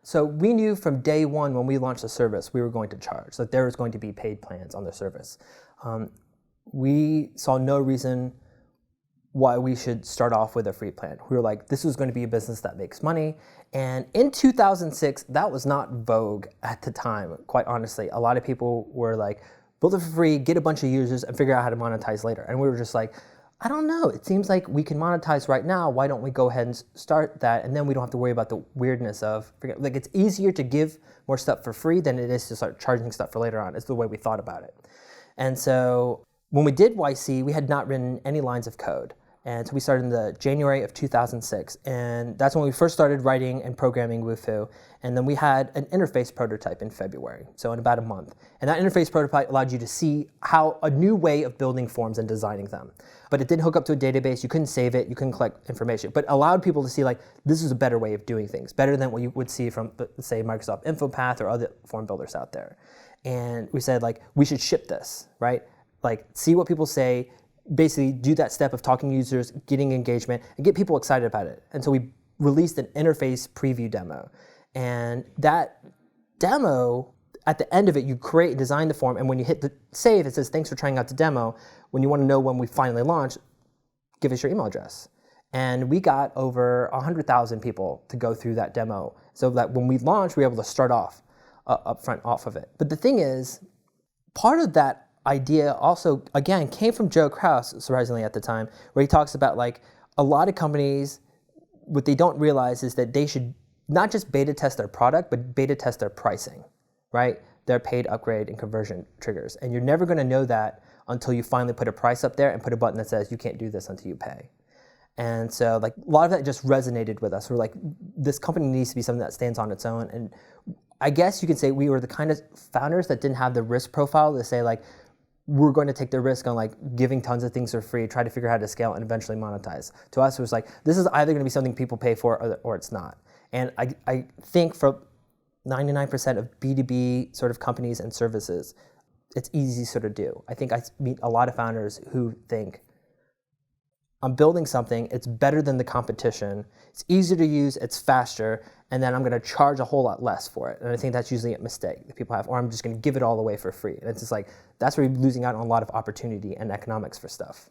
So we knew from day one when we launched the service, we were going to charge, that there was going to be paid plans on the service. We saw no reason why we should start off with a free plan. We were like, this was going to be a business that makes money. And in 2006, that was not vogue at the time, quite honestly. A lot of people were like, build it for free, get a bunch of users, and figure out how to monetize later. And we were just like, I don't know. It seems like we can monetize right now. Why don't we go ahead and start that? And then we don't have to worry about the weirdness of, like, it's easier to give more stuff for free than it is to start charging stuff for later on. It's the way we thought about it. And so when we did YC, we had not written any lines of code. And so we started in the January of 2006. And that's when we first started writing and programming Wufoo. And then we had an interface prototype in February, so in about a month. And that interface prototype allowed you to see how a new way of building forms and designing them. But it didn't hook up to a database. You couldn't save it. You couldn't collect information. But allowed people to see, like, this is a better way of doing things, better than what you would see from, say, Microsoft InfoPath or other form builders out there. And we said, like, we should ship this, right? Like, see what people say, basically do that step of talking to users, getting engagement, and get people excited about it. And so we released an interface preview demo. And that demo, at the end of it, you create and design the form, and when you hit the save, it says, thanks for trying out the demo. When you want to know when we finally launch, give us your email address. And we got over 100,000 people to go through that demo, so that when we launched, we were able to start off up front off of it. But the thing is, part of that idea also, again, came from Joe Kraus, surprisingly at the time, where he talks about, like, a lot of companies, what they don't realize is that they should not just beta test their product, but beta test their pricing, right? Their paid upgrade and conversion triggers. And you're never going to know that until you finally put a price up there and put a button that says you can't do this until you pay. And so, like, a lot of that just resonated with us. We're like, this company needs to be something that stands on its own. And I guess you could say we were the kind of founders that didn't have the risk profile to say, like, we're going to take the risk on, like, giving tons of things for free, try to figure out how to scale and eventually monetize. To us, it was like, this is either going to be something people pay for or it's not. And I think for 99% of B2B sort of companies and services, it's easy to sort of do. I think I meet a lot of founders who think, I'm building something, it's better than the competition, it's easier to use, it's faster, and then I'm going to charge a whole lot less for it. And I think that's usually a mistake that people have, or I'm just going to give it all away for free. And it's just like, that's where you're losing out on a lot of opportunity and economics for stuff.